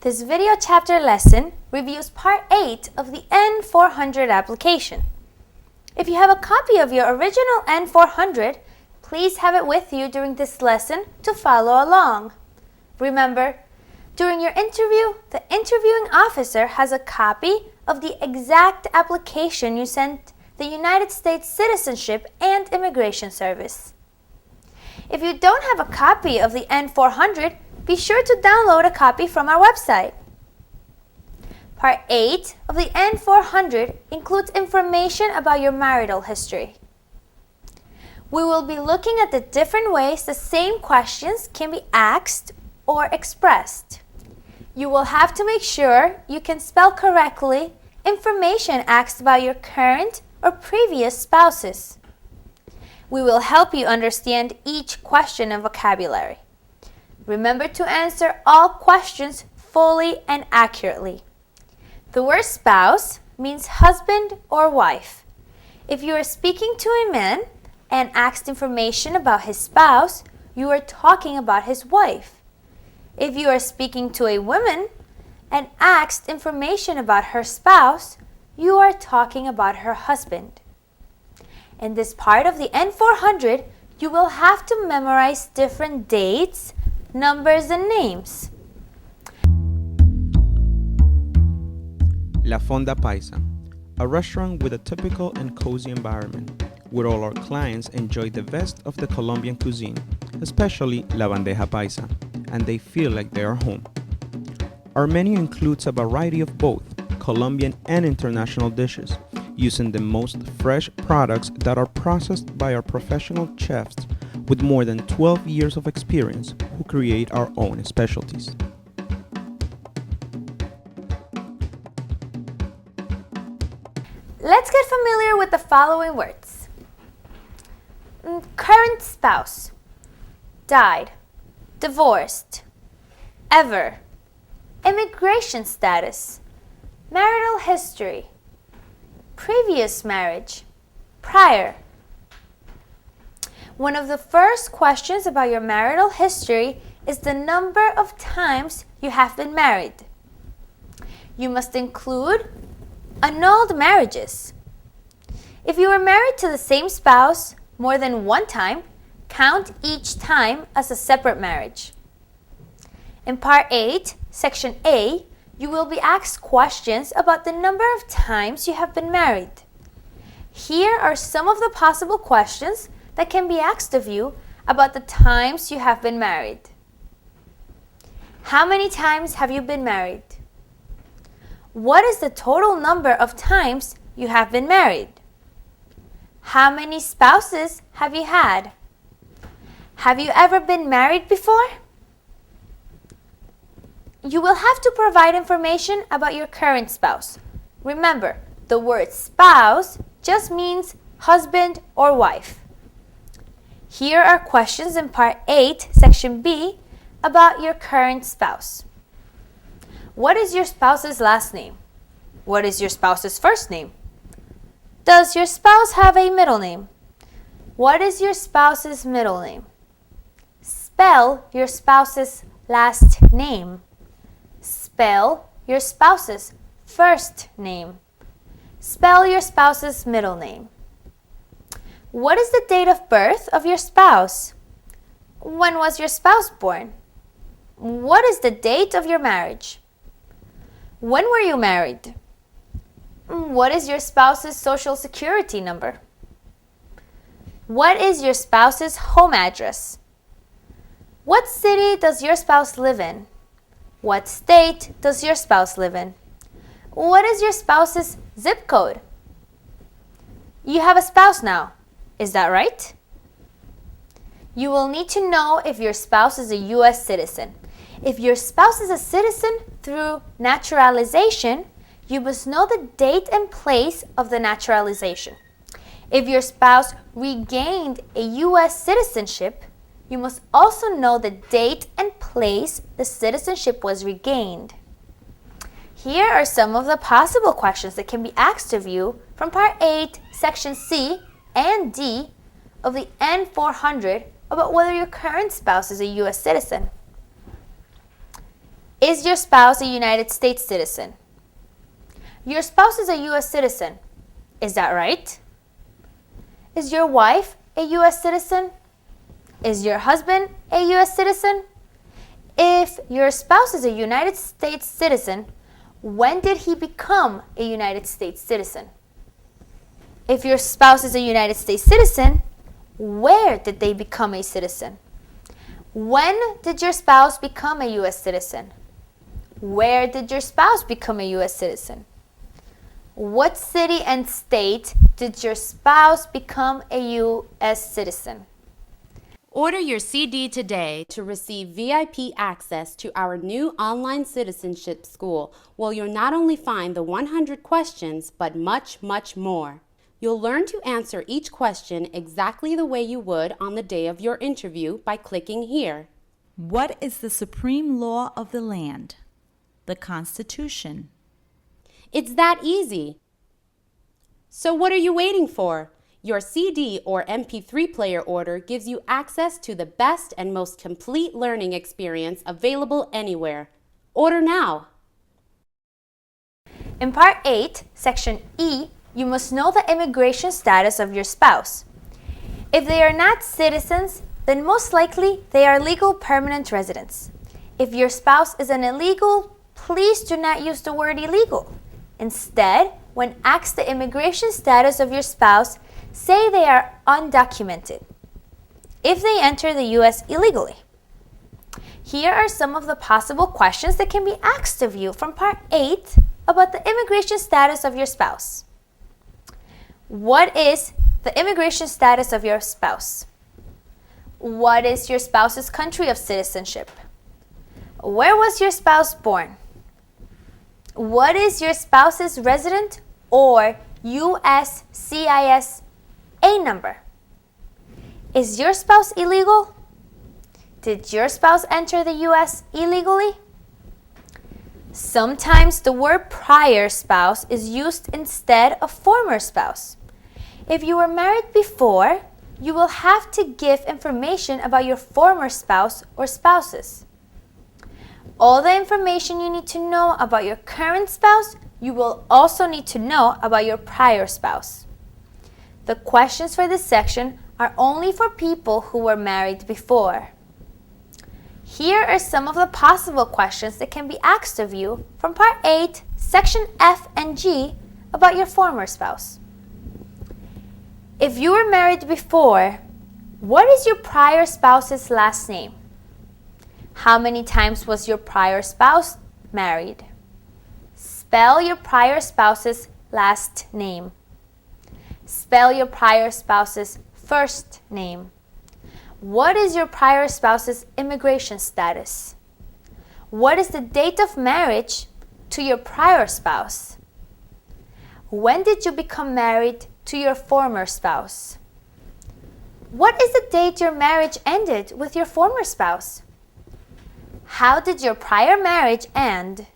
This video chapter lesson reviews Part 8 of the N400 application. If you have a copy of your original N400, please have it with you during this lesson to follow along. Remember, during your interview, the interviewing officer has a copy of the exact application you sent the United States Citizenship and Immigration Service. If you don't have a copy of the N400, be sure to download a copy from our website. Part 8 of the N400 includes information about your marital history. We will be looking at the different ways the same questions can be asked or expressed. You will have to make sure you can spell correctly information asked about your current or previous spouses. We will help you understand each question and vocabulary. Remember to answer all questions fully and accurately. The word spouse means husband or wife. If you are speaking to a man and asked information about his spouse, you are talking about his wife. If you are speaking to a woman and asked information about her spouse, you are talking about her husband. In this part of the N400, you will have to memorize different dates, numbers, and names. La Fonda Paisa, a restaurant with a typical and cozy environment, where all our clients enjoy the best of the Colombian cuisine, especially la bandeja paisa, and they feel like they are home. Our menu includes a variety of both Colombian and international dishes, using the most fresh products that are processed by our professional chefs with more than 12 years of experience who create our own specialties. Let's get familiar with the following words. Current spouse, died, divorced, ever, immigration status, marital history, previous marriage, prior. One of the first questions about your marital history is the number of times you have been married. You must include annulled marriages. If you were married to the same spouse more than one time, count each time as a separate marriage. In Part 8, Section A, you will be asked questions about the number of times you have been married. Here are some of the possible questions that can be asked of you about the times you have been married. How many times have you been married? What is the total number of times you have been married? How many spouses have you had? Have you ever been married before? You will have to provide information about your current spouse. Remember, the word spouse just means husband or wife. Here are questions in Part 8, Section B, about your current spouse. What is your spouse's last name? What is your spouse's first name? Does your spouse have a middle name? What is your spouse's middle name? Spell your spouse's last name. Spell your spouse's first name. Spell your spouse's middle name. What is the date of birth of your spouse? When was your spouse born? What is the date of your marriage? When were you married? What is your spouse's social security number? What is your spouse's home address? What city does your spouse live in? What state does your spouse live in? What is your spouse's zip code? You have a spouse now. Is that right? You will need to know if your spouse is a U.S. citizen. If your spouse is a citizen through naturalization, you must know the date and place of the naturalization. If your spouse regained a U.S. citizenship, you must also know the date and place the citizenship was regained. Here are some of the possible questions that can be asked of you from Part 8, Section C and D of the N400 about whether your current spouse is a U.S. citizen. Is your spouse a United States citizen? Your spouse is a U.S. citizen. Is that right? Is your wife a U.S. citizen? Is your husband a U.S. citizen? If your spouse is a United States citizen, when did he become a United States citizen? If your spouse is a United States citizen, where did they become a citizen? When did your spouse become a U.S. citizen? Where did your spouse become a U.S. citizen? What city and state did your spouse become a U.S. citizen? Order your CD today to receive VIP access to our new online citizenship school, where you'll not only find the 100 questions, but much, much more. You'll learn to answer each question exactly the way you would on the day of your interview by clicking here. What is the supreme law of the land? The Constitution. It's that easy. So what are you waiting for? Your CD or MP3 player order gives you access to the best and most complete learning experience available anywhere. Order now. In Part 8, Section E, you must know the immigration status of your spouse. If they are not citizens, then most likely they are legal permanent residents. If your spouse is an illegal, please do not use the word illegal. Instead, when asked the immigration status of your spouse, say they are undocumented if they enter the U.S. illegally. Here are some of the possible questions that can be asked of you from Part 8 about the immigration status of your spouse. What is the immigration status of your spouse? What is your spouse's country of citizenship? Where was your spouse born? What is your spouse's resident or USCIS A number? Is your spouse illegal? Did your spouse enter the U.S. illegally? Sometimes the word prior spouse is used instead of former spouse. If you were married before, you will have to give information about your former spouse or spouses. All the information you need to know about your current spouse, you will also need to know about your prior spouse. The questions for this section are only for people who were married before. Here are some of the possible questions that can be asked of you from Part 8, Section F and G about your former spouse. If you were married before, what is your prior spouse's last name? How many times was your prior spouse married? Spell your prior spouse's last name. Spell your prior spouse's first name. What is your prior spouse's immigration status? What is the date of marriage to your prior spouse? When did you become married to your former spouse? What is the date your marriage ended with your former spouse? How did your prior marriage end?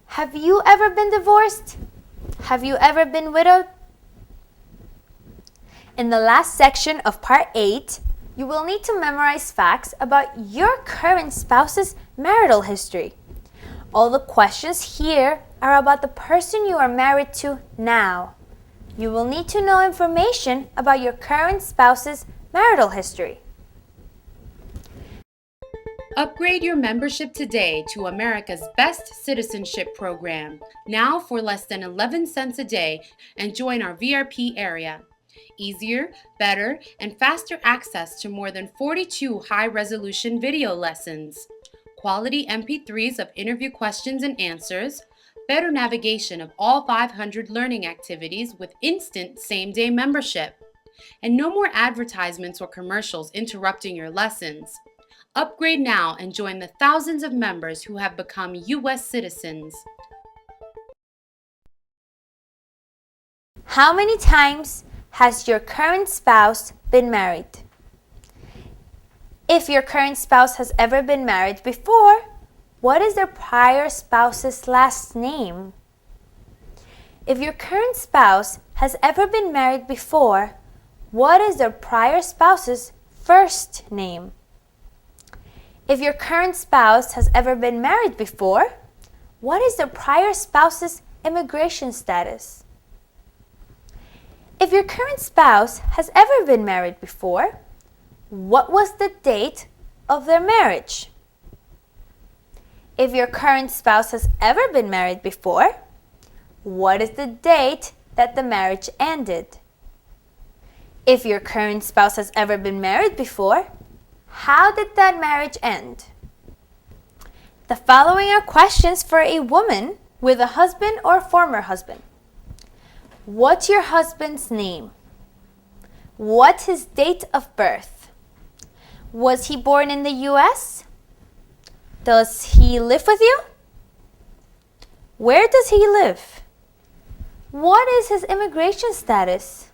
Have you ever been divorced? Have you ever been widowed? In the last section of Part 8, you will need to memorize facts about your current spouse's marital history. All the questions here are about the person you are married to now. You will need to know information about your current spouse's marital history. Upgrade your membership today to America's best citizenship program, now for less than 11 cents a day, and join our VRP area. Easier, better, and faster access to more than 42 high-resolution video lessons, quality MP3s of interview questions and answers, better navigation of all 500 learning activities with instant same-day membership, and no more advertisements or commercials interrupting your lessons. Upgrade now and join the thousands of members who have become U.S. citizens. How many times has your current spouse been married? If your current spouse has ever been married before, what is their prior spouse's last name? If your current spouse has ever been married before, what is their prior spouse's first name? If your current spouse has ever been married before, what is the prior spouse's immigration status? If your current spouse has ever been married before, what was the date of their marriage? If your current spouse has ever been married before, what is the date that the marriage ended? If your current spouse has ever been married before, how did that marriage end? The following are questions for a woman with a husband or former husband. What's your husband's name? What's his date of birth? Was he born in the U.S.? Does he live with you? Where does he live? What is his immigration status?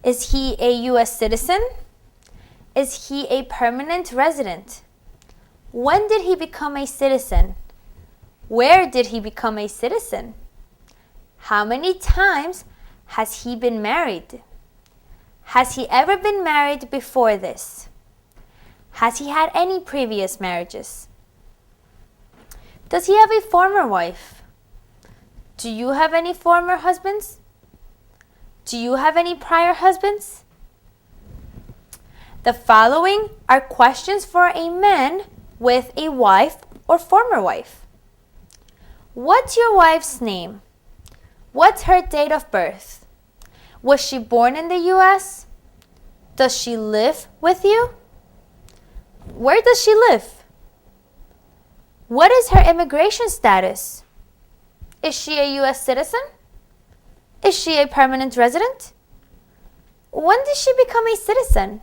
Is he a U.S. citizen? Is he a permanent resident? When did he become a citizen? Where did he become a citizen? How many times has he been married? Has he ever been married before this? Has he had any previous marriages? Does he have a former wife? Do you have any former husbands? Do you have any prior husbands? The following are questions for a man with a wife or former wife. What's your wife's name? What's her date of birth? Was she born in the U.S.? Does she live with you? Where does she live? What is her immigration status? Is she a U.S. citizen? Is she a permanent resident? When did she become a citizen?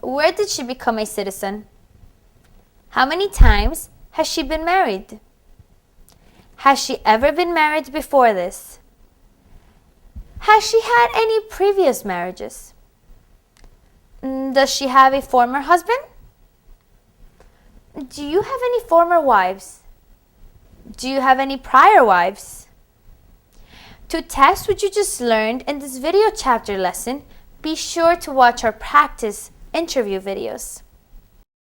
Where did she become a citizen? How many times has she been married? Has she ever been married before this? Has she had any previous marriages? Does she have a former husband? Do you have any former wives? Do you have any prior wives? To test what you just learned in this video chapter lesson, be sure to watch our practice interview videos.